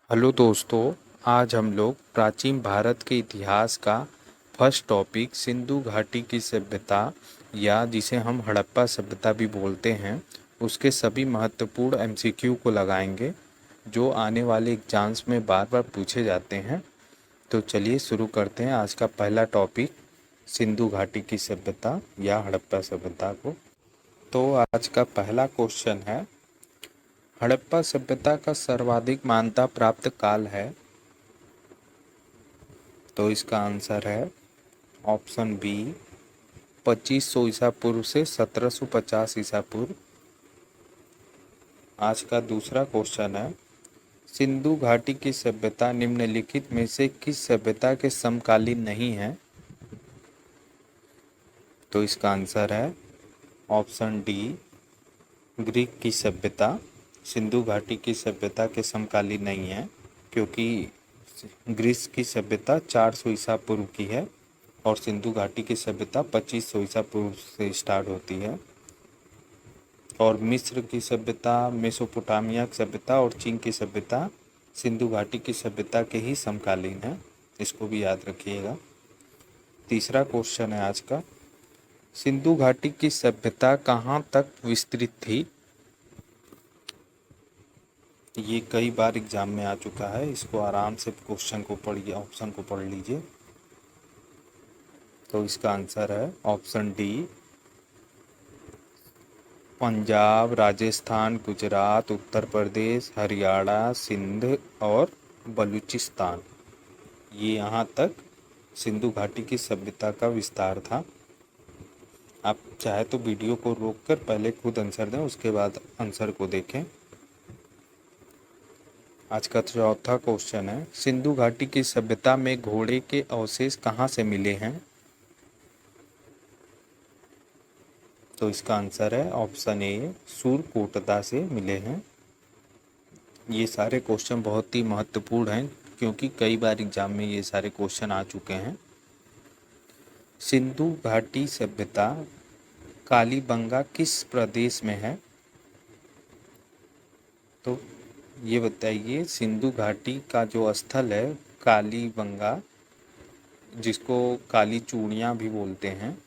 Hello दोस्तों। आज हम लोग प्राचीन भारत के इतिहास का फर्स्ट टॉपिक सिंधु घाटी की सभ्यता या जिसे हम हड़प्पा सभ्यता भी बोलते हैं उसके सभी महत्वपूर्ण एमसीक्यू को लगाएंगे जो आने वाले एग्जाम्स में बार बार पूछे जाते हैं। तो चलिए शुरू करते हैं आज का पहला टॉपिक सिंधु घाटी की सभ्यता या हड़प्पा सभ्यता को। तो आज का पहला क्वेश्चन है, हड़प्पा सभ्यता का सर्वाधिक मान्यता प्राप्त काल है। तो इसका आंसर है ऑप्शन बी 2500 ईसा पूर्व से 1750 ईसा पूर्व। आज का दूसरा क्वेश्चन है, सिंधु घाटी की सभ्यता निम्नलिखित में से किस सभ्यता के समकालीन नहीं है। तो इसका आंसर है ऑप्शन डी ग्रीक की सभ्यता सिंधु घाटी की सभ्यता के समकालीन नहीं है, क्योंकि ग्रीस की सभ्यता 400 ईसा पूर्व की है और सिंधु घाटी की सभ्यता 2500 ईसा पूर्व से स्टार्ट होती है। और मिस्र की सभ्यता, मेसोपोटामिया की सभ्यता और चीन की सभ्यता सिंधु घाटी की सभ्यता के ही समकालीन है, इसको भी याद रखिएगा। तीसरा क्वेश्चन है आज का, सिंधु घाटी की सभ्यता कहाँ तक विस्तृत थी। ये कई बार एग्जाम में आ चुका है, इसको आराम से क्वेश्चन को पढ़िए, ऑप्शन को पढ़ लीजिए। तो इसका आंसर है ऑप्शन डी पंजाब, राजस्थान, गुजरात, उत्तर प्रदेश, हरियाणा, सिंध और बलूचिस्तान। ये यहाँ तक सिंधु घाटी की सभ्यता का विस्तार था। आप चाहे तो वीडियो को रोककर पहले खुद आंसर दें, उसके बाद आंसर को देखें। आज का चौथा क्वेश्चन है, सिंधु घाटी की सभ्यता में घोड़े के अवशेष कहाँ से मिले हैं। तो इसका आंसर है ऑप्शन ए सूरकोटदा से मिले हैं। ये सारे क्वेश्चन बहुत ही महत्वपूर्ण हैं क्योंकि कई बार एग्जाम में ये सारे क्वेश्चन आ चुके हैं। सिंधु घाटी सभ्यता कालीबंगा किस प्रदेश में है। तो ये बताइए, सिंधु घाटी का जो स्थल है कालीबंगा, जिसको काली चूड़ियाँ भी बोलते हैं,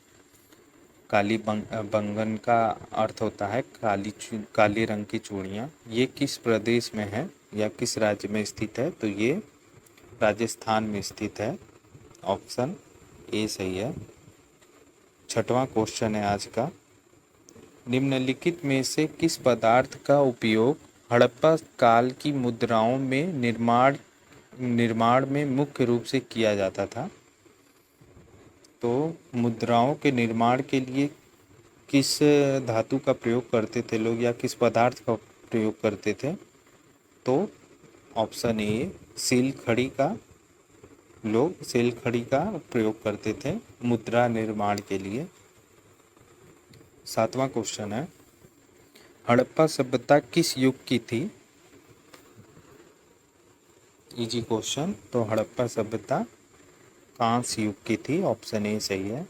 काली बंगन का अर्थ होता है काली रंग की चूड़ियाँ, ये किस प्रदेश में है या किस राज्य में स्थित है। तो ये राजस्थान में स्थित है, ऑप्शन ए सही है। छठवां क्वेश्चन है आज का, निम्नलिखित में से किस पदार्थ का उपयोग हड़प्पा काल की मुद्राओं में निर्माण में मुख्य रूप से किया जाता था। तो मुद्राओं के निर्माण के लिए किस धातु का प्रयोग करते थे लोग या किस पदार्थ का प्रयोग करते थे। तो ऑप्शन ए सील खड़ी का, लोग सील खड़ी का प्रयोग करते थे मुद्रा निर्माण के लिए। सातवां क्वेश्चन है, हड़प्पा सभ्यता किस युग की थी। Easy question. तो हड़प्पा सभ्यता कांस्य युग की थी, ऑप्शन ए सही है।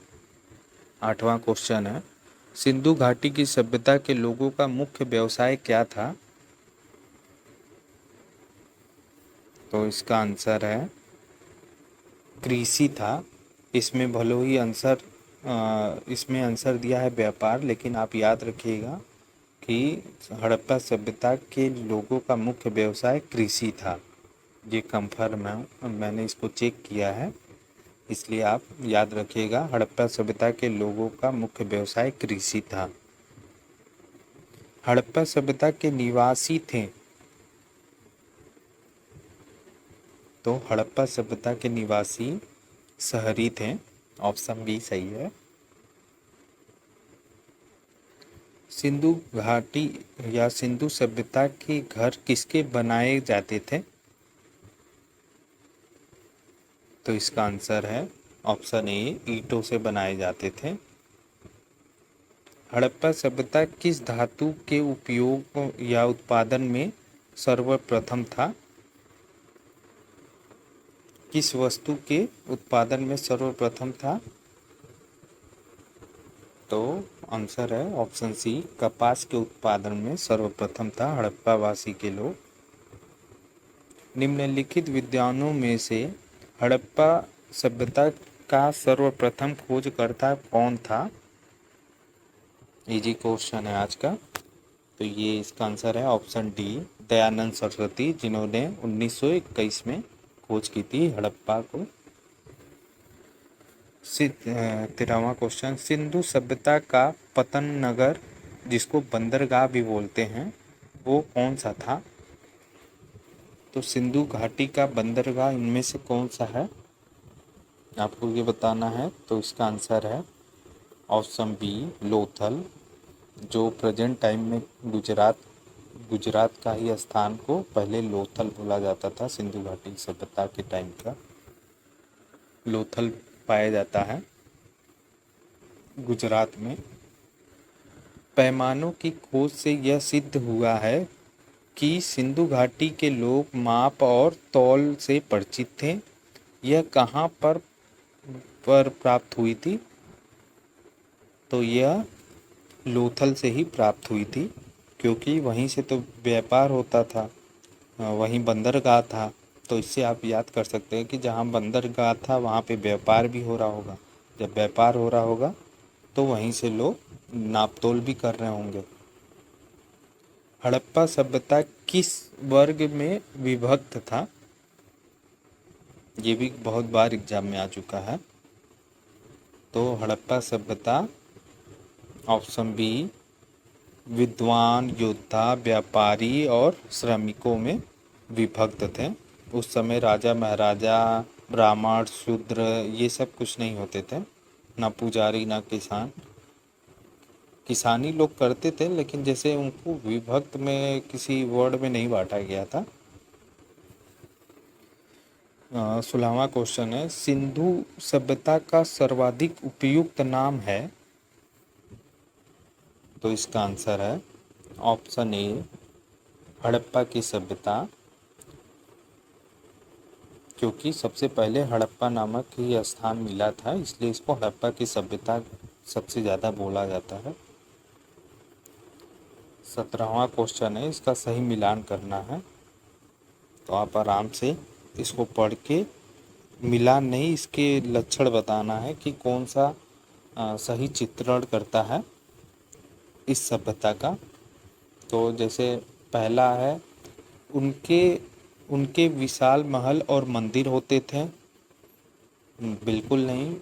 आठवां क्वेश्चन है, सिंधु घाटी की सभ्यता के लोगों का मुख्य व्यवसाय क्या था। तो इसका आंसर है कृषि था। इसमें भले ही इसमें आंसर दिया है व्यापार, लेकिन आप याद रखिएगा कि हड़प्पा सभ्यता के लोगों का मुख्य व्यवसाय कृषि था। ये कंफर्म है, मैंने इसको चेक किया है, इसलिए आप याद रखिएगा हड़प्पा सभ्यता के लोगों का मुख्य व्यवसाय कृषि था। हड़प्पा सभ्यता के निवासी थे। तो हड़प्पा सभ्यता के निवासी शहरी थे, ऑप्शन बी सही है। सिंधु घाटी या सिंधु सभ्यता के घर किसके बनाए जाते थे। तो इसका आंसर है ऑप्शन ए ईंटों से बनाए जाते थे। हड़प्पा सभ्यता किस धातु के उपयोग या उत्पादन में सर्वप्रथम था। किस वस्तु के उत्पादन में सर्वप्रथम था। तो आंसर है ऑप्शन सी कपास के उत्पादन में सर्वप्रथम था हड़प्पा वासी के लोग। निम्नलिखित विद्वानों में से हड़प्पा सभ्यता का सर्वप्रथम खोजकर्ता कौन था? इजी क्वेश्चन है आज का। तो ये इसका आंसर है ऑप्शन डी, दयानंद सरस्वती, जिन्होंने 1921 में खोज की थी हड़प्पा को। 13वां क्वेश्चन, सिंधु सभ्यता का पतन नगर, जिसको बंदरगाह भी बोलते हैं, वो कौन सा था? तो सिंधु घाटी का बंदरगाह इनमें से कौन सा है, आपको ये बताना है। तो इसका आंसर है ऑप्शन बी, लोथल, जो प्रेजेंट टाइम में गुजरात का ही स्थान को पहले लोथल बोला जाता था। सिंधु घाटी सभ्यता के टाइम का लोथल पाया जाता है गुजरात में। पैमानों की खोज से यह सिद्ध हुआ है कि सिंधु घाटी के लोग माप और तौल से परिचित थे। यह कहाँ पर प्राप्त हुई थी? तो यह लोथल से ही प्राप्त हुई थी, क्योंकि वहीं से तो व्यापार होता था, वहीं बंदरगाह था। तो इससे आप याद कर सकते हैं कि जहाँ बंदरगाह था वहाँ पे व्यापार भी हो रहा होगा। जब व्यापार हो रहा होगा तो वहीं से लोग नापतोल भी कर रहे होंगे। हड़प्पा सभ्यता किस वर्ग में विभक्त था? ये भी बहुत बार एग्जाम में आ चुका है। तो हड़प्पा सभ्यता ऑप्शन बी, विद्वान, योद्धा, व्यापारी और श्रमिकों में विभक्त थे। उस समय राजा महाराजा, ब्राह्मण, शूद्र ये सब कुछ नहीं होते थे, ना पुजारी ना किसान। किसानी लोग करते थे, लेकिन जैसे उनको विभक्त में किसी वर्ड में नहीं बांटा गया था। 16वां क्वेश्चन है, सिंधु सभ्यता का सर्वाधिक उपयुक्त नाम है? तो इसका आंसर है ऑप्शन ए, हड़प्पा की सभ्यता, क्योंकि सबसे पहले हड़प्पा नामक ही स्थान मिला था, इसलिए इसको हड़प्पा की सभ्यता सबसे ज़्यादा बोला जाता है। 17वां क्वेश्चन है, इसका सही मिलान करना है। तो आप आराम से इसको पढ़ के मिलान नहीं, इसके लक्षण बताना है कि कौन सा सही चित्रण करता है इस सभ्यता का। तो जैसे पहला है, उनके उनके विशाल महल और मंदिर होते थे। बिल्कुल नहीं,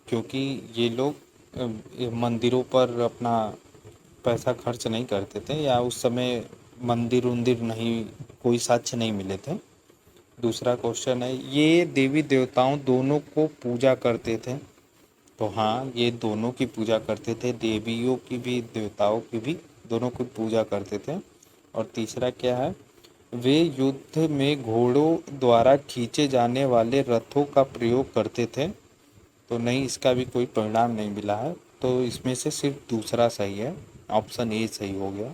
क्योंकि ये लोग ये मंदिरों पर अपना पैसा खर्च नहीं करते थे, या उस समय मंदिर उंदिर नहीं, कोई साक्ष्य नहीं मिले थे। दूसरा क्वेश्चन है, ये देवी देवताओं दोनों को पूजा करते थे? तो हाँ, ये दोनों की पूजा करते थे, देवियों की भी देवताओं की भी, दोनों की पूजा करते थे। और तीसरा क्या है, वे युद्ध में घोड़ों द्वारा खींचे जाने वाले रथों का प्रयोग करते थे? तो नहीं, इसका भी कोई परिणाम नहीं मिला है। तो इसमें से सिर्फ दूसरा सही है, ऑप्शन ए सही हो गया।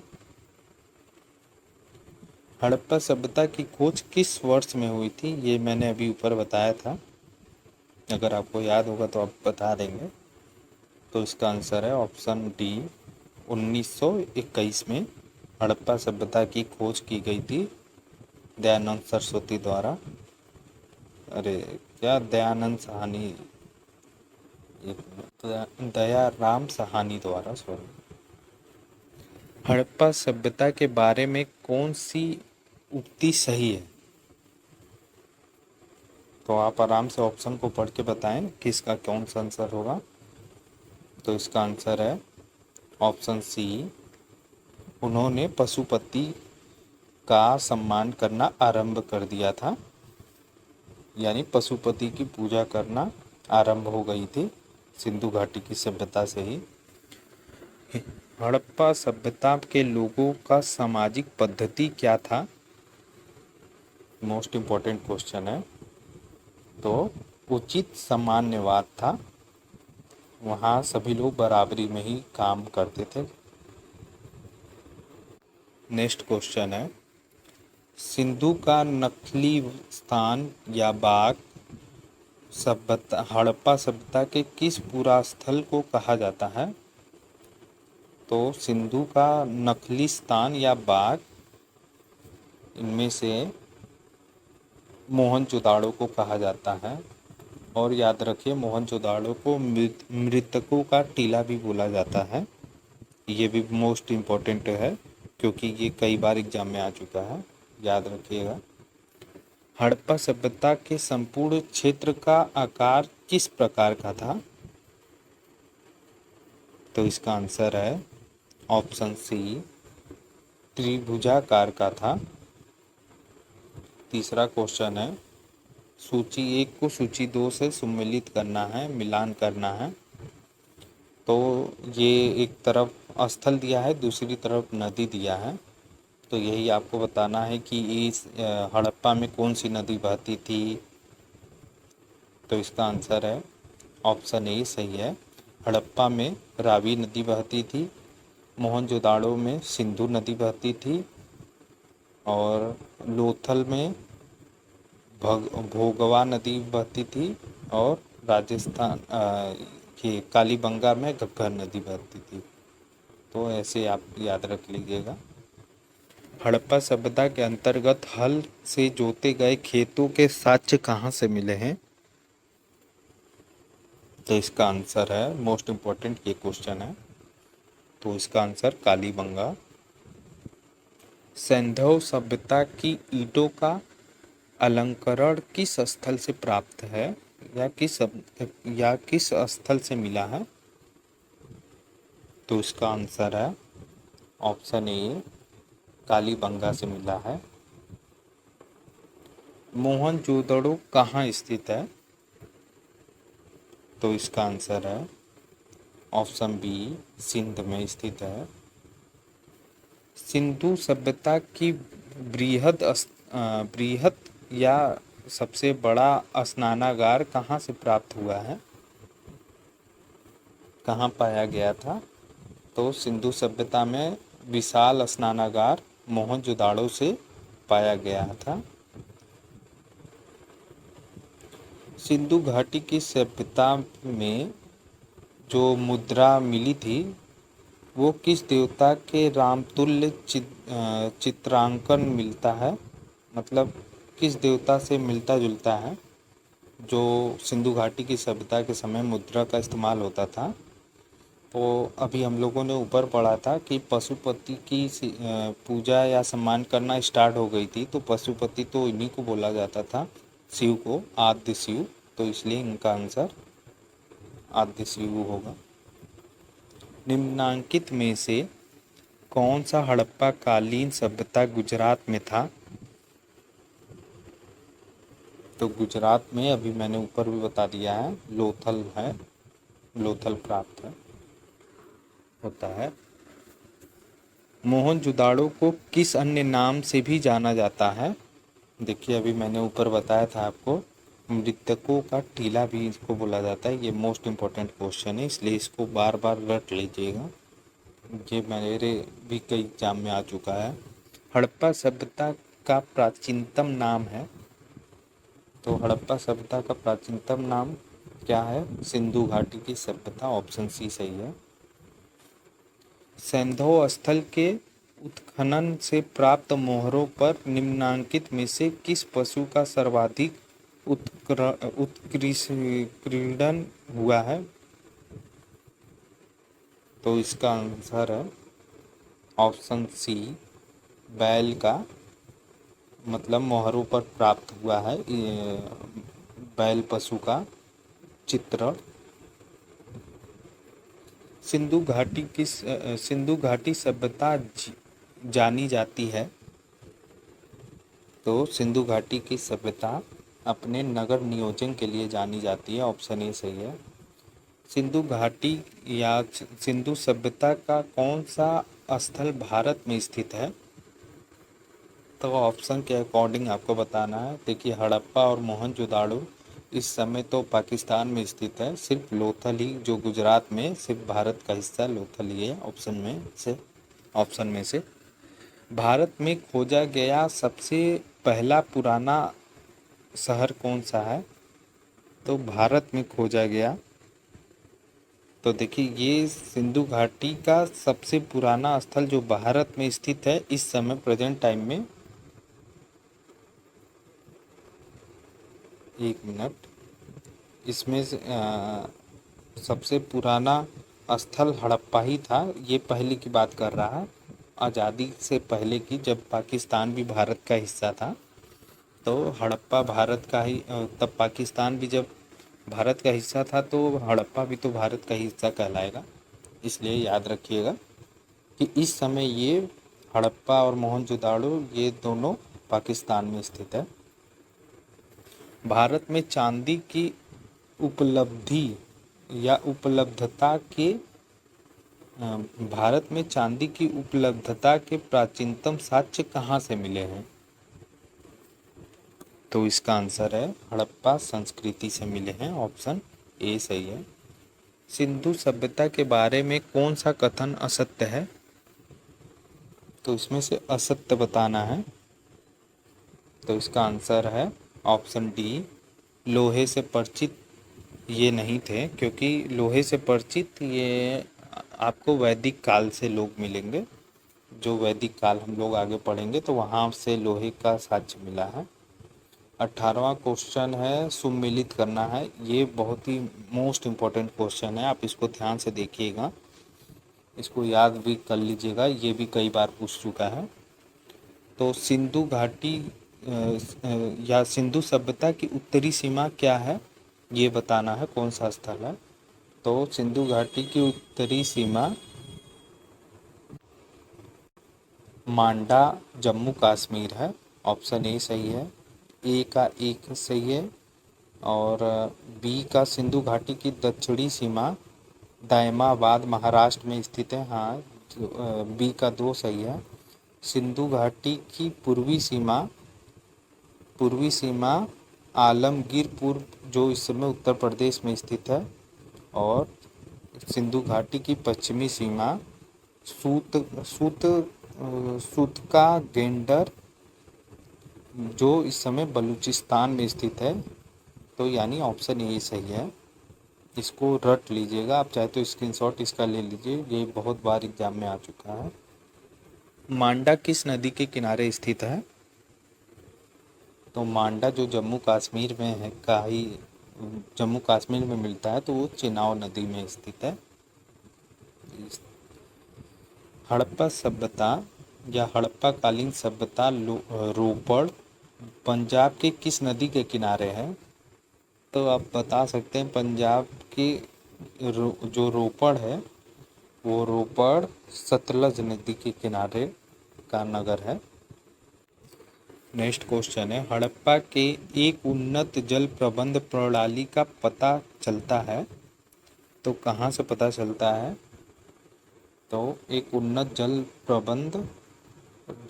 हड़प्पा सभ्यता की खोज किस वर्ष में हुई थी? ये मैंने अभी ऊपर बताया था, अगर आपको याद होगा तो आप बता देंगे। तो इसका आंसर है ऑप्शन डी, 1921 में हड़प्पा सभ्यता की खोज की गई थी दयानंद सरस्वती द्वारा। अरे क्या, दयानंद साहनी, दयाराम साहनी द्वारा, सॉरी। हड़प्पा सभ्यता के बारे में कौन सी उक्ति सही है? तो आप आराम से ऑप्शन को पढ़ के बताएं कि इसका कौन सा आंसर होगा। तो इसका आंसर है ऑप्शन सी, उन्होंने पशुपति का सम्मान करना आरंभ कर दिया था, यानी पशुपति की पूजा करना आरंभ हो गई थी सिंधु घाटी की सभ्यता से ही। हड़प्पा सभ्यता के लोगों का सामाजिक पद्धति क्या था? मोस्ट इम्पोर्टेंट क्वेश्चन है। तो उचित सामान्यवाद था, वहाँ सभी लोग बराबरी में ही काम करते थे। नेक्स्ट क्वेश्चन है, सिंधु का नकली स्थान या बाग सभ्यता हड़प्पा सभ्यता के किस पुरा स्थल को कहा जाता है? तो सिंधु का नकली स्थान या बाग इनमें से मोहनजोदाड़ो को कहा जाता है। और याद रखिए, मोहनजोदाड़ो को मृतकों का टीला भी बोला जाता है। ये भी मोस्ट इम्पोर्टेंट है क्योंकि ये कई बार एग्जाम में आ चुका है, याद रखिएगा। हड़प्पा सभ्यता के संपूर्ण क्षेत्र का आकार किस प्रकार का था? तो इसका आंसर है ऑप्शन सी, त्रिभुजाकार का था। तीसरा क्वेश्चन है, सूची 1 को सूची 2 से सम्मिलित करना है, मिलान करना है। तो ये एक तरफ स्थल दिया है, दूसरी तरफ नदी दिया है। तो यही आपको बताना है कि इस हड़प्पा में कौन सी नदी बहती थी। तो इसका आंसर है ऑप्शन ए सही है। हड़प्पा में रावी नदी बहती थी, मोहनजोदाड़ो में सिंधु नदी बहती थी, और लोथल में भोगवा नदी बहती थी, और राजस्थान ये कालीबंगा में घग्गर नदी बहती थी। तो ऐसे आप याद रख लीजिएगा। हड़प्पा सभ्यता के अंतर्गत हल से जोते गए खेतों के साक्ष्य कहाँ से मिले हैं? तो इसका आंसर है, मोस्ट इम्पोर्टेंट ये क्वेश्चन है, तो इसका आंसर कालीबंगा। सिंधु सभ्यता की ईंटों का अलंकरण किस स्थल से प्राप्त है, या किस स्थल से मिला है? तो इसका आंसर है ऑप्शन ए, कालीबंगा से मिला है। मोहनजोदड़ो कहाँ स्थित है? तो इसका आंसर है ऑप्शन बी, सिंध में स्थित है। सिंधु सभ्यता की बृहद या सबसे बड़ा स्नानागार कहाँ से प्राप्त हुआ है, कहाँ पाया गया था? तो सिंधु सभ्यता में विशाल स्नानागार मोहनजोदाड़ो से पाया गया था। सिंधु घाटी की सभ्यता में जो मुद्रा मिली थी वो किस देवता के रामतुल्य चित्रांकन मिलता है, मतलब किस देवता से मिलता जुलता है? जो सिंधु घाटी की सभ्यता के समय मुद्रा का इस्तेमाल होता था, तो अभी हम लोगों ने ऊपर पढ़ा था कि पशुपति की पूजा या सम्मान करना स्टार्ट हो गई थी। तो पशुपति तो इन्हीं को बोला जाता था, शिव को, आद्य शिव। तो इसलिए इनका आंसर आद्य शिव होगा। निम्नांकित में से कौन सा हड़प्पा कालीन सभ्यता गुजरात में था? तो गुजरात में अभी मैंने ऊपर भी बता दिया है, लोथल है, लोथल प्राप्त है होता है। मोहनजोदाड़ो को किस अन्य नाम से भी जाना जाता है? देखिए, अभी मैंने ऊपर बताया था आपको, मृतकों का टीला भी इसको बोला जाता है। ये मोस्ट इम्पोर्टेंट क्वेश्चन है, इसलिए इसको बार बार रट लीजिएगा। ये मेरे भी कई एग्जाम में आ चुका है। हड़प्पा सभ्यता का प्राचीनतम नाम है? तो हड़प्पा सभ्यता का प्राचीनतम नाम क्या है? सिंधु घाटी की सभ्यता, ऑप्शन सी सही है। सिंधु स्थल के उत्खनन से प्राप्त मोहरों पर निम्नांकित में से किस पशु का सर्वाधिक उत्कीर्णन हुआ है? तो इसका आंसर है ऑप्शन सी, बैल का, मतलब मोहरों पर प्राप्त हुआ है बैल पशु का चित्रण। सिंधु घाटी सभ्यता जानी जाती है? तो सिंधु घाटी की सभ्यता अपने नगर नियोजन के लिए जानी जाती है, ऑप्शन ए सही है। सिंधु घाटी या सिंधु सभ्यता का कौन सा स्थल भारत में स्थित है? तो ऑप्शन के अकॉर्डिंग आपको बताना है। देखिए, हड़प्पा और मोहनजोदाड़ो इस समय तो पाकिस्तान में स्थित है, सिर्फ लोथल ही जो गुजरात में, सिर्फ भारत का हिस्सा लोथल ही है। ऑप्शन में से भारत में खोजा गया सबसे पहला पुराना शहर कौन सा है? तो भारत में खोजा गया, तो देखिए, ये सिंधु घाटी का सबसे पुराना स्थल जो भारत में स्थित है इस समय प्रेजेंट टाइम में, एक मिनट। इसमें से सबसे पुराना स्थल हड़प्पा ही था। ये पहले की बात कर रहा है, आज़ादी से पहले की, जब पाकिस्तान भी भारत का हिस्सा था। तो हड़प्पा भारत का ही तब पाकिस्तान भी जब भारत का हिस्सा था, तो हड़प्पा भी तो भारत का हिस्सा कहलाएगा। इसलिए याद रखिएगा कि इस समय ये हड़प्पा और मोहनजोदाड़ो ये दोनों पाकिस्तान में स्थित है। भारत में चांदी की उपलब्धि या उपलब्धता के भारत में चांदी की उपलब्धता के प्राचीनतम साक्ष्य कहाँ से मिले हैं? तो इसका आंसर है हड़प्पा संस्कृति से मिले हैं। ऑप्शन ए सही है। सिंधु सभ्यता के बारे में कौन सा कथन असत्य है? तो इसमें से असत्य बताना है। तो इसका आंसर है ऑप्शन डी, लोहे से परिचित ये नहीं थे, क्योंकि लोहे से परिचित ये आपको वैदिक काल से लोग मिलेंगे। जो वैदिक काल हम लोग आगे पढ़ेंगे तो वहाँ से लोहे का साक्ष्य मिला है। 18वां क्वेश्चन है, सुमेलित करना है। ये बहुत ही मोस्ट इम्पोर्टेंट क्वेश्चन है, आप इसको ध्यान से देखिएगा, इसको याद भी कर लीजिएगा, ये भी कई बार पूछ चुका है। तो सिंधु घाटी या सिंधु सभ्यता की उत्तरी सीमा क्या है, ये बताना है कौन सा स्थल है। तो सिंधु घाटी की उत्तरी सीमा मांडा जम्मू कश्मीर है। ऑप्शन ए सही है। ए का एक सही है। और बी का सिंधु घाटी की दक्षिणी सीमा दायमाबाद महाराष्ट्र में स्थित है। हाँ, बी का दो सही है। सिंधु घाटी की पूर्वी सीमा आलमगीरपुर जो इस समय उत्तर प्रदेश में स्थित है। और सिंधु घाटी की पश्चिमी सीमा सूत सूत सूतका गेंडर जो इस समय बलूचिस्तान में स्थित है। तो यानी ऑप्शन ए सही है। इसको रट लीजिएगा, आप चाहे तो स्क्रीनशॉट इसका ले लीजिए, ये बहुत बार एग्जाम में आ चुका है। मांडा किस नदी के किनारे स्थित है? तो मांडा जो जम्मू कश्मीर में है का ही जम्मू कश्मीर में मिलता है, तो वो चेनाब नदी में स्थित है। हड़प्पा सभ्यता या हड़प्पा कालीन सभ्यता रोपड़ पंजाब के किस नदी के किनारे है? तो आप बता सकते हैं पंजाब की जो रोपड़ है वो रोपड़ सतलज नदी के किनारे का नगर है। नेक्स्ट क्वेश्चन है, हड़प्पा के एक उन्नत जल प्रबंध प्रणाली का पता चलता है, तो कहाँ से पता चलता है? तो एक उन्नत जल प्रबंध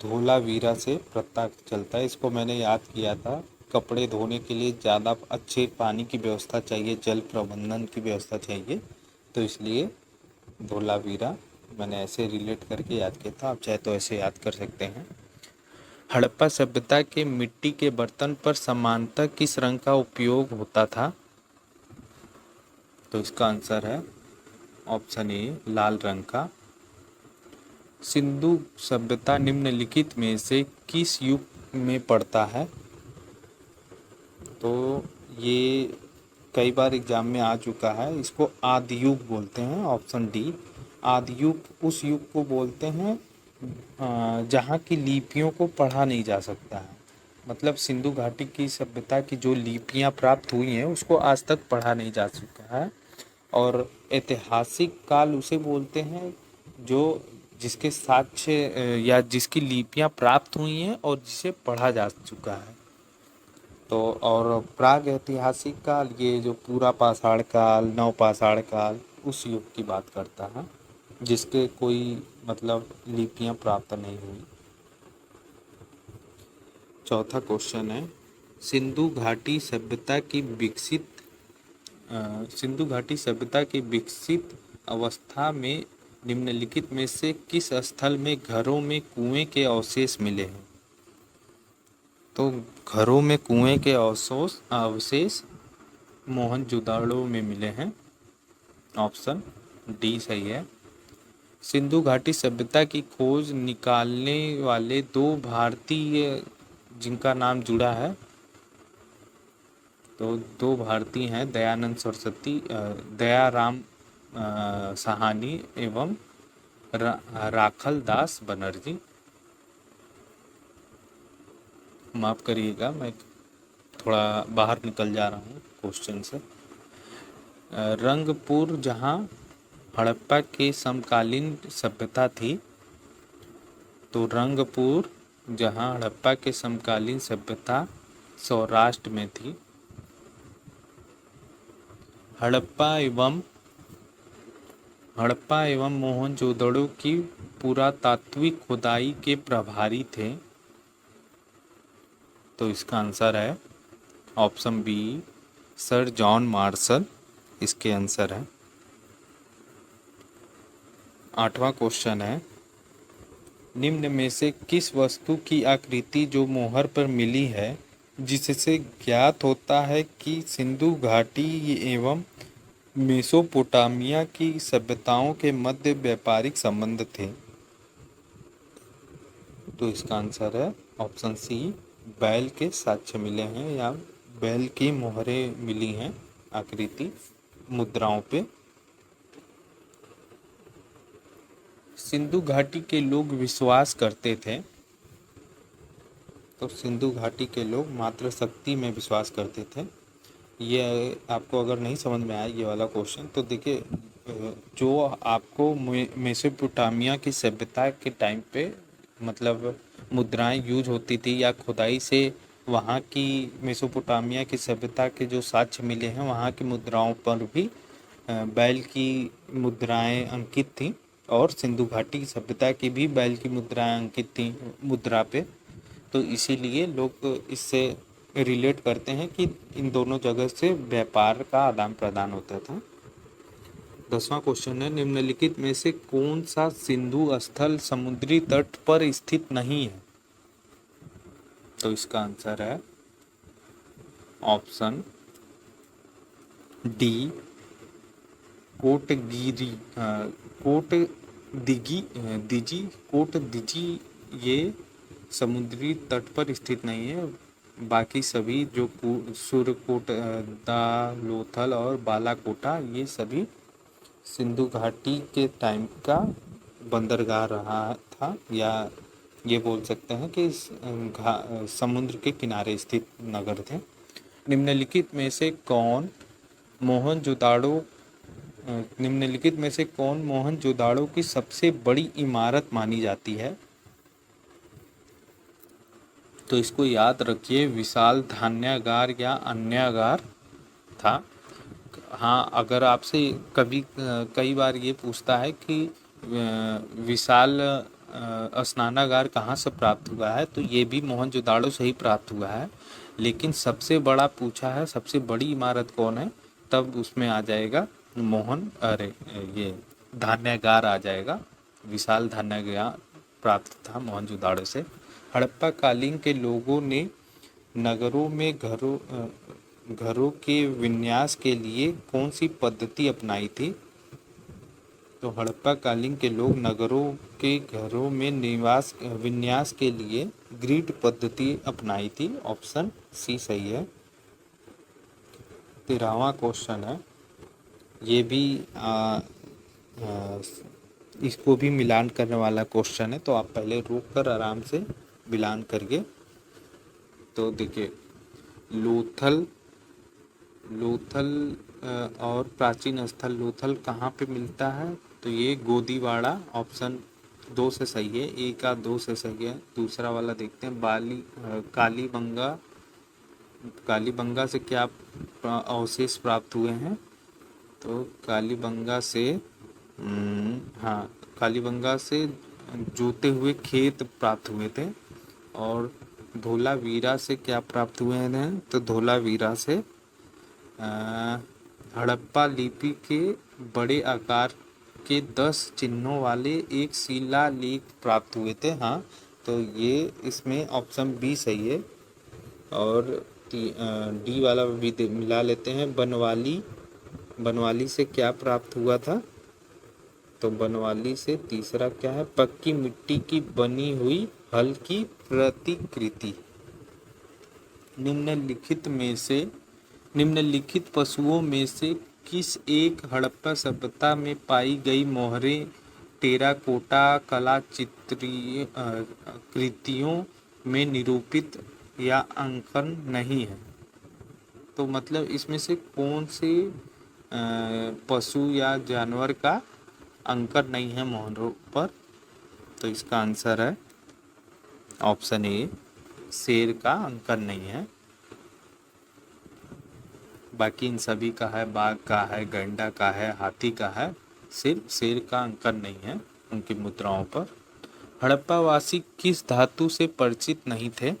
धोलावीरा से पता चलता है। इसको मैंने याद किया था। कपड़े धोने के लिए ज़्यादा अच्छे पानी की व्यवस्था चाहिए, जल प्रबंधन की व्यवस्था चाहिए, तो इसलिए धोलावीरा मैंने ऐसे रिलेट करके याद किया था। आप चाहे तो ऐसे याद कर सकते हैं। हड़प्पा सभ्यता के मिट्टी के बर्तन पर सामान्यतः किस रंग का उपयोग होता था? तो इसका आंसर है ऑप्शन ए, लाल रंग का। सिंधु सभ्यता निम्नलिखित में से किस युग में पड़ता है? तो ये कई बार एग्जाम में आ चुका है। इसको आदि युग बोलते हैं। ऑप्शन डी, आदि युग उस युग को बोलते हैं जहाँ की लिपियों को पढ़ा नहीं जा सकता है। मतलब सिंधु घाटी की सभ्यता की जो लिपियाँ प्राप्त हुई हैं उसको आज तक पढ़ा नहीं जा चुका है। और ऐतिहासिक काल उसे बोलते हैं जो जिसके साक्ष्य या जिसकी लिपियाँ प्राप्त हुई हैं और जिसे पढ़ा जा चुका है। तो और प्राग ऐतिहासिक काल ये जो पूरा पाषाण काल, नव पाषाण काल, उस युग की बात करता है जिसके कोई मतलब लिपियाँ प्राप्त नहीं हुई। चौथा क्वेश्चन है, सिंधु घाटी सभ्यता की विकसित अवस्था में निम्नलिखित में से किस स्थल में घरों में कुएं के अवशेष मिले हैं? तो घरों में कुएं के अवशेष मोहनजोदाड़ो में मिले हैं। ऑप्शन डी सही है। सिंधु घाटी सभ्यता की खोज निकालने वाले दो भारतीय जिनका नाम जुड़ा है, तो दो भारतीय हैं, दयानंद सरस्वती, दयाराम साहनी एवं राखल दास बनर्जी। माफ़ करिएगा, मैं थोड़ा बाहर निकल जा रहा हूँ क्वेश्चन से। रंगपुर जहाँ हड़प्पा के समकालीन सभ्यता थी, तो रंगपुर जहाँ हड़प्पा के समकालीन सभ्यता सौराष्ट्र में थी। हड़प्पा एवं मोहनजोदड़ो की पुरातात्विक खुदाई के प्रभारी थे, तो इसका आंसर है option B, sir John Marshall इसके आंसर है। 8वां क्वेश्चन है, निम्न में से किस वस्तु की आकृति जो मोहर पर मिली है जिससे ज्ञात होता है कि सिंधु घाटी एवं मेसोपोटामिया की सभ्यताओं के मध्य व्यापारिक संबंध थे? तो इसका आंसर है ऑप्शन सी, बैल के साक्ष्य मिले हैं या बैल की मोहरें मिली हैं आकृति मुद्राओं पे। सिंधु घाटी के लोग विश्वास करते थे, तो सिंधु घाटी के लोग मात्र शक्ति में विश्वास करते थे। ये आपको अगर नहीं समझ में आया ये वाला क्वेश्चन, तो देखिए जो आपको मेसोपोटामिया की सभ्यता के टाइम पे मतलब मुद्राएं यूज होती थी या खुदाई से वहाँ की मेसोपोटामिया की सभ्यता के जो साक्ष्य मिले हैं वहाँ की मुद्राओं पर भी बैल की मुद्राएं अंकित थी और सिंधु घाटी की सभ्यता की भी बैल की मुद्राएं अंकित थी मुद्रा पे। तो इसीलिए लोग इससे रिलेट करते हैं कि इन दोनों जगह से व्यापार का आदान प्रदान होता था। 10वां क्वेश्चन है, निम्नलिखित में से कौन सा सिंधु स्थल समुद्री तट पर स्थित नहीं है? तो इसका आंसर है ऑप्शन डी, कोटगिरी कोट दिगी दिजी कोट दिजी ये समुद्री तट पर स्थित नहीं है। बाकी सभी जो सूर्यकोट, लोथल और बालाकोटा ये सभी सिंधु घाटी के टाइम का बंदरगाह रहा था, या ये बोल सकते हैं कि समुद्र के किनारे स्थित नगर थे। निम्नलिखित में से कौन मोहनजोदाड़ो निम्नलिखित में से कौन मोहनजोदाड़ो की सबसे बड़ी इमारत मानी जाती है? तो इसको याद रखिए, विशाल धान्यागार या अन्यागार था। हाँ, अगर आपसे कभी कई बार ये पूछता है कि विशाल स्नानागार कहाँ से प्राप्त हुआ है, तो ये भी मोहनजोदाड़ो से ही प्राप्त हुआ है। लेकिन सबसे बड़ा पूछा है सबसे बड़ी इमारत कौन है, तब उसमें आ जाएगा ये धान्यागार आ जाएगा। विशाल धान्यागार प्राप्त था मोहनजोदाड़ो से। हड़प्पा कालीन के लोगों ने नगरों में घरों के विन्यास के लिए कौन सी पद्धति अपनाई थी? तो हड़प्पा कालीन के लोग नगरों के घरों में विन्यास के लिए ग्रिड पद्धति अपनाई थी। ऑप्शन सी सही है। 13वां क्वेश्चन है, ये भी इसको भी मिलान करने वाला क्वेश्चन है, तो आप पहले रुक कर आराम से मिलान करिए। तो देखिए, लोथल और प्राचीन स्थल लोथल कहाँ पे मिलता है? तो ये गोदीवाड़ा ऑप्शन 2 से सही है, ए का 2 से सही है। दूसरा वाला देखते हैं, कालीबंगा से क्या अवशेष प्राप्त हुए हैं? तो कालीबंगा से जोते हुए खेत प्राप्त हुए थे। और धोलावीरा से क्या प्राप्त हुए हैं? तो धोलावीरा से हड़प्पा लिपि के बड़े आकार के 10 चिन्हों वाले एक शिलालेख प्राप्त हुए थे। हाँ, तो ये इसमें ऑप्शन बी सही है। और डी वाला भी मिला लेते हैं। बनवाली से क्या प्राप्त हुआ था? तो बनवाली से तीसरा क्या है? पक्की मिट्टी की बनी हुई हल की प्रतिकृति। निम्नलिखित में से निम्नलिखित पशुओं में से किस एक हड़प्पा सभ्यता में पाई गई मोहरें टेराकोटा कला चित्रीय कृतियों में निरूपित या अंकन नहीं है? तो मतलब इसमें से कौन से पशु या जानवर का अंकन नहीं है मोहरों पर? तो इसका आंसर है ऑप्शन ए, शेर का अंकन नहीं है। बाकी इन सभी का है, बाघ का है, गैंडा का है, हाथी का है, सिर्फ शेर का अंकन नहीं है उनकी मुद्राओं पर। हड़प्पावासी किस धातु से परिचित नहीं थे?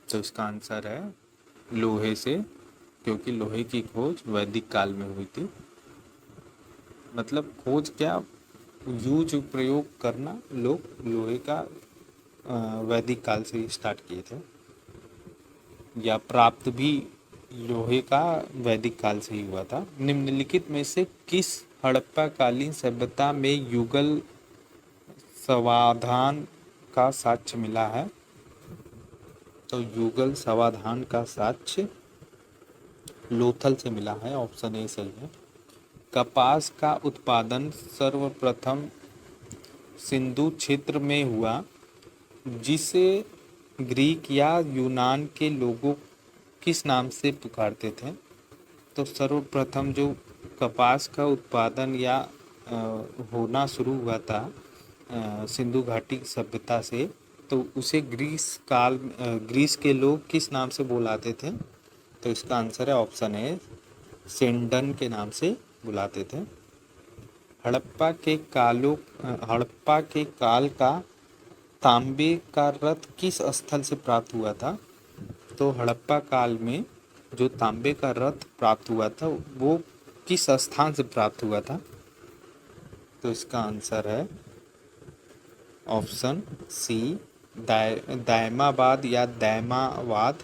तो इसका आंसर है लोहे से, क्योंकि लोहे की खोज वैदिक काल में हुई थी। मतलब खोज क्या, यूज प्रयोग करना लोग लोहे का वैदिक काल से स्टार्ट किए थे, या प्राप्त भी लोहे का वैदिक काल से ही हुआ था। निम्नलिखित में से किस हड़प्पा कालीन सभ्यता में युगल समाधान का साक्ष्य मिला है? तो युगल समाधान का साक्ष्य लोथल से मिला है, ऑप्शन ए सही है। कपास का उत्पादन सर्वप्रथम सिंधु क्षेत्र में हुआ, जिसे ग्रीक या यूनान के लोगों किस नाम से पुकारते थे? तो सर्वप्रथम जो कपास का उत्पादन या होना शुरू हुआ था सिंधु घाटी सभ्यता से, तो उसे ग्रीस के लोग किस नाम से बुलाते थे? तो इसका आंसर है ऑप्शन ए, सेंडन के नाम से बुलाते थे। हड़प्पा के काल का तांबे का रथ किस स्थल से प्राप्त हुआ था? तो हड़प्पा काल में जो तांबे का रथ प्राप्त हुआ था वो किस स्थान से प्राप्त हुआ था? तो इसका आंसर है ऑप्शन सी, दायमाबाद या दैमावाद,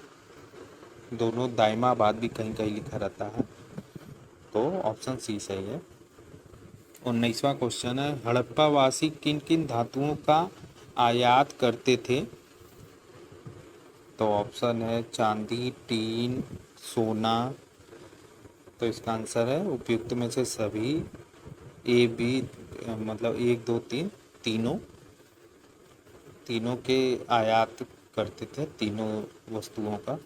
दोनों दायमाबाद भी कहीं कहीं लिखा रहता है, तो ऑप्शन सी सही है। 19वां क्वेश्चन है, हड़प्पावासी किन किन धातुओं का आयात करते थे? तो ऑप्शन है चांदी, टीन, सोना। तो इसका आंसर है उपयुक्त में से सभी, ए बी, मतलब 1 2 3 तीनों के आयात करते थे, तीनों वस्तुओं का।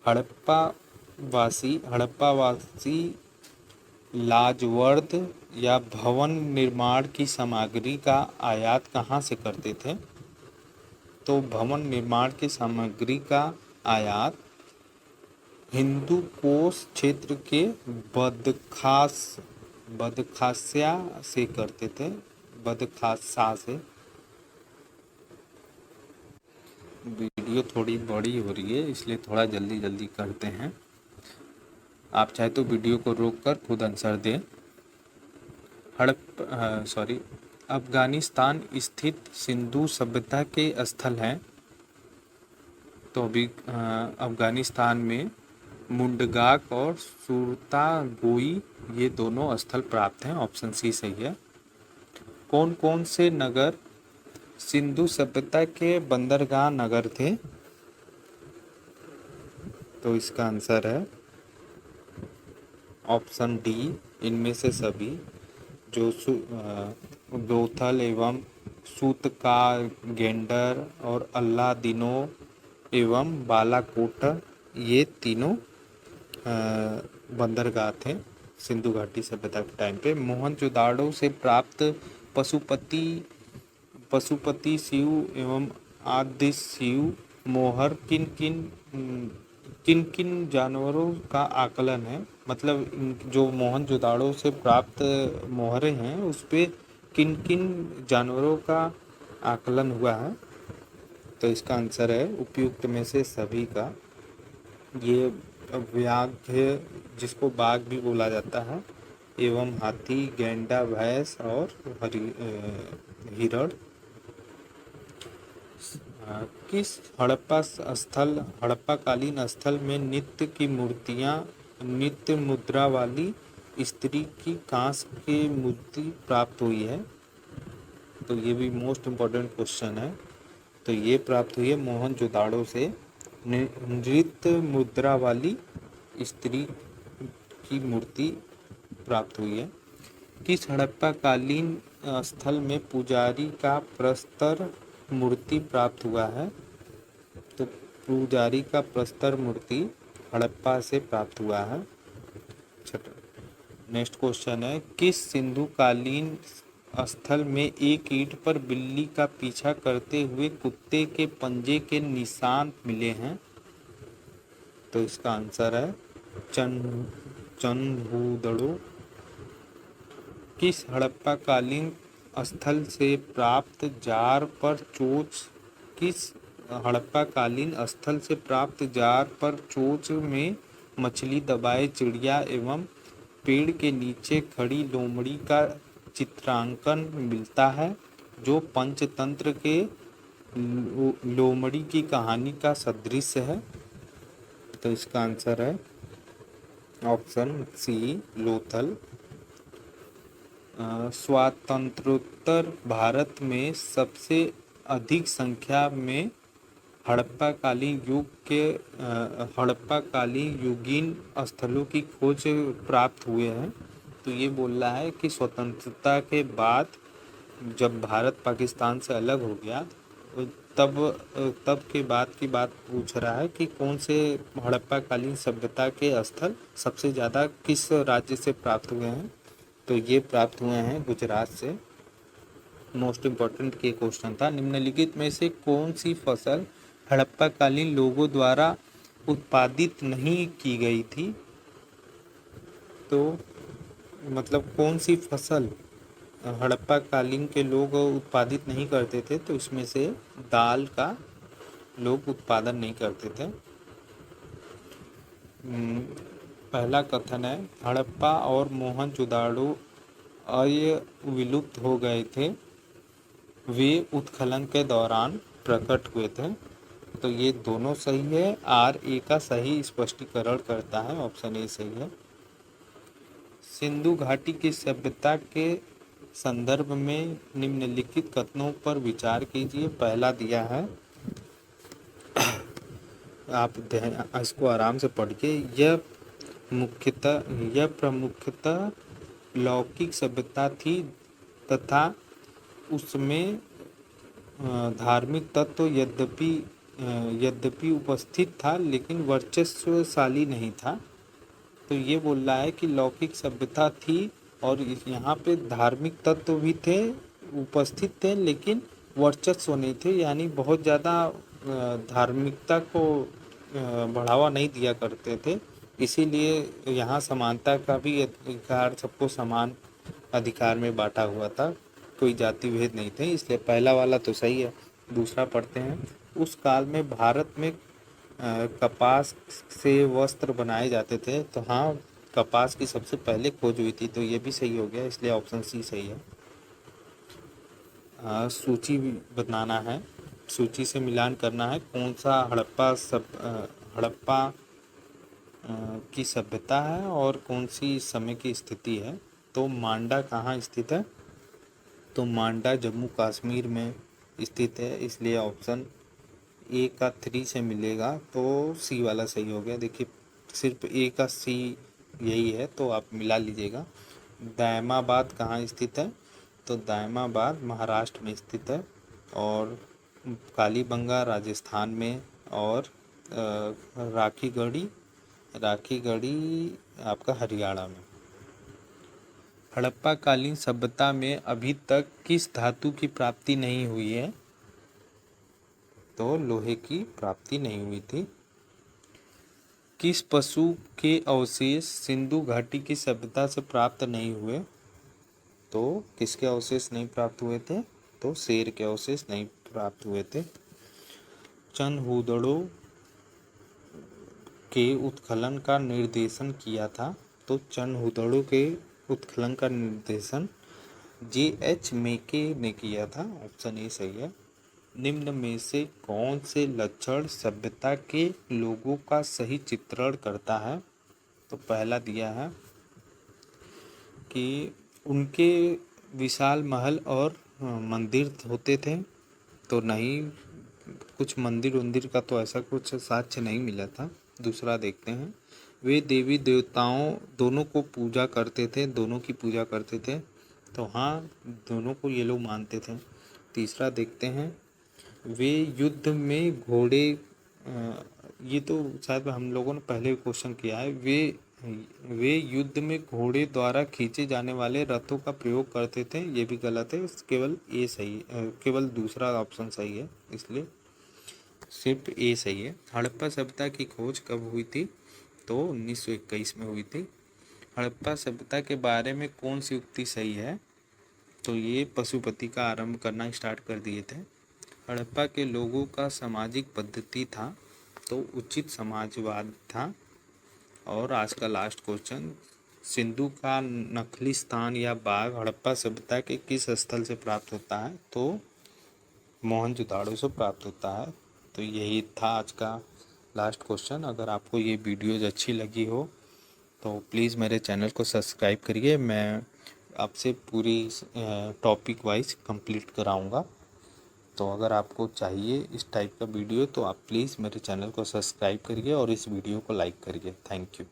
हड़प्पावासी लाजवर्द या भवन निर्माण की सामग्री का आयात कहाँ से करते थे? तो भवन निर्माण की सामग्री का आयात हिंदू कोश क्षेत्र के बदखास्या से करते थे, बदखासा से। वीडियो थोड़ी बड़ी हो रही है इसलिए थोड़ा जल्दी जल्दी करते हैं। आप चाहे तो वीडियो को रोककर खुद आंसर दें। अफगानिस्तान स्थित सिंधु सभ्यता के स्थल हैं। तो अभी अफगानिस्तान में मुंडगाक और सुरतागोई, ये दोनों स्थल प्राप्त हैं, ऑप्शन सी सही है। कौन कौन से नगर सिंधु सभ्यता के बंदरगाह नगर थे? तो इसका आंसर है ऑप्शन डी, इनमें से सभी, जो लोथल एवं सूतका, गेंडर और अल्लादिनो एवं बालाकोट, ये तीनों बंदरगाह थे सिंधु घाटी सभ्यता के टाइम पे। मोहनजोदाड़ो से प्राप्त पशुपति शिव एवं आदि शिव मोहर किन किन जानवरों का आकलन है? मतलब जो मोहनजोदाड़ो से प्राप्त मोहरें हैं उस पे किन किन जानवरों का आकलन हुआ है? तो इसका आंसर है उपयुक्त में से सभी का। ये व्याघ्र, जिसको बाघ भी बोला जाता है, एवं हाथी, गैंडा, भैंस और हिरण। किस हड़प्पाकालीन स्थल में नित्य मुद्रा वाली स्त्री की कांस की मूर्ति प्राप्त हुई है? तो ये भी मोस्ट इम्पोर्टेंट क्वेश्चन है। तो ये प्राप्त हुई है मोहनजोदाड़ो से। नृत्य मुद्रा वाली स्त्री की मूर्ति प्राप्त हुई है। किस हड़प्पा कालीन स्थल में पुजारी का प्रस्तर मूर्ति प्राप्त हुआ है? तो पुजारी का प्रस्तर मूर्ति हड़प्पा से प्राप्त हुआ है। नेक्स्ट क्वेश्चन है, किस सिंधु कालीन स्थल में एक ईंट पर बिल्ली का पीछा करते हुए कुत्ते के पंजे के निशान मिले हैं? तो इसका आंसर है चनहूदड़ो। किस हड़प्पा कालीन स्थल से प्राप्त जार पर चोच किस हड़प्पा कालीन स्थल से प्राप्त जार पर चोच में मछली दबाए चिड़िया एवं पेड़ के नीचे खड़ी लोमड़ी का चित्रांकन मिलता है, जो पंचतंत्र के लोमड़ी की कहानी का सदृश है? तो इसका आंसर है ऑप्शन सी, लोथल। स्वातंत्रोत्तर भारत में सबसे अधिक संख्या में हड़प्पा कालीन युगीन स्थलों की खोज प्राप्त हुए हैं। तो ये बोल रहा है कि स्वतंत्रता के बाद जब भारत पाकिस्तान से अलग हो गया तब तब के बाद की बात पूछ रहा है कि कौन से हड़प्पा कालीन सभ्यता के स्थल सबसे ज़्यादा किस राज्य से प्राप्त हुए हैं? तो ये प्राप्त हुए हैं गुजरात से। मोस्ट इम्पोर्टेंट ये क्वेश्चन था, निम्नलिखित में से कौन सी फसल हड़प्पा कालीन लोगों द्वारा उत्पादित नहीं की गई थी? तो मतलब कौन सी फसल हड़प्पा कालीन के लोग उत्पादित नहीं करते थे? तो इसमें से दाल का लोग उत्पादन नहीं करते थे। पहला कथन है, हड़प्पा और मोहनजोदाड़ो विलुप्त हो गए थे, वे उत्खनन के दौरान प्रकट हुए थे। तो ये दोनों सही है। आर ए का सही स्पष्टीकरण करता है, ऑप्शन ए सही है। सिंधु घाटी की सभ्यता के संदर्भ में निम्नलिखित कथनों पर विचार कीजिए। पहला दिया है, आप इसको आराम से पढ़िए। यह प्रमुखतः लौकिक सभ्यता थी तथा उसमें धार्मिक तत्व यद्यपि उपस्थित था लेकिन वर्चस्वशाली नहीं था। तो ये बोल रहा है कि लौकिक सभ्यता थी और यहाँ पे धार्मिक तत्व भी थे, उपस्थित थे, लेकिन वर्चस्व नहीं थे, यानी बहुत ज़्यादा धार्मिकता को बढ़ावा नहीं दिया करते थे। इसीलिए यहाँ समानता का भी अधिकार, सबको समान अधिकार में बांटा हुआ था, कोई जाति भेद नहीं थे। इसलिए पहला वाला तो सही है। दूसरा पढ़ते हैं, उस काल में भारत में कपास से वस्त्र बनाए जाते थे। तो हाँ, कपास की सबसे पहले खोज हुई थी, तो ये भी सही हो गया, इसलिए ऑप्शन सी सही है। सूची बनाना है, सूची से मिलान करना है, कौन सा हड़प्पा की सभ्यता है और कौन सी समय की स्थिति है। तो मांडा कहाँ स्थित है? तो मांडा जम्मू कश्मीर में स्थित है, इसलिए ऑप्शन ए का 3 से मिलेगा, तो सी वाला सही हो गया। देखिए सिर्फ ए का सी यही है, तो आप मिला लीजिएगा। दायमाबाद कहाँ स्थित है? तो दायमाबाद महाराष्ट्र में स्थित है, और कालीबंगा राजस्थान में, और राखीगढ़ी आपका हरियाणा में। हड़प्पा कालीन सभ्यता में अभी तक किस धातु की प्राप्ति नहीं हुई है? तो लोहे की प्राप्ति नहीं हुई थी। किस पशु के अवशेष सिंधु घाटी की सभ्यता से प्राप्त नहीं हुए? तो किसके अवशेष नहीं प्राप्त हुए थे? तो शेर के अवशेष नहीं प्राप्त हुए थे। चनहूदड़ो के उत्खनन का निर्देशन किया था। तो चनहूदड़ो के उत्खनन का निर्देशन J.H. मेके ने किया था, ऑप्शन ए सही है। निम्न में से कौन से लक्षण सभ्यता के लोगों का सही चित्रण करता है? तो पहला दिया है कि उनके विशाल महल और मंदिर होते थे। तो नहीं, कुछ मंदिर वंदिर का तो ऐसा कुछ साक्ष्य नहीं मिला था। दूसरा देखते हैं, वे देवी देवताओं दोनों को पूजा करते थे, दोनों की पूजा करते थे। तो हाँ, दोनों को ये लोग मानते थे। तीसरा देखते हैं, वे युद्ध में घोड़े ये तो शायद हम लोगों ने पहले क्वेश्चन किया है। वे युद्ध में घोड़े द्वारा खींचे जाने वाले रथों का प्रयोग करते थे, ये भी गलत है। केवल ए सही केवल दूसरा ऑप्शन सही है, इसलिए सिर्फ ए सही है। हड़प्पा सभ्यता की खोज कब हुई थी? तो 1921 में हुई थी। हड़प्पा सभ्यता के बारे में कौन सी उक्ति सही है? तो ये पशुपति का आरंभ करना स्टार्ट कर दिए थे। हड़प्पा के लोगों का सामाजिक पद्धति था तो उचित समाजवाद था। और आज का लास्ट क्वेश्चन, सिंधु का नखली स्थान या बाग हड़प्पा सभ्यता के किस स्थल से प्राप्त होता है? तो मोहनजोदाड़ो से प्राप्त होता है। तो यही था आज का लास्ट क्वेश्चन। अगर आपको ये वीडियोज़ अच्छी लगी हो तो प्लीज़ मेरे चैनल को सब्सक्राइब करिए। मैं आपसे पूरी टॉपिक वाइज कंप्लीट कराऊंगा। तो अगर आपको चाहिए इस टाइप का वीडियो तो आप प्लीज़ मेरे चैनल को सब्सक्राइब करिए और इस वीडियो को लाइक करिए। Thank you.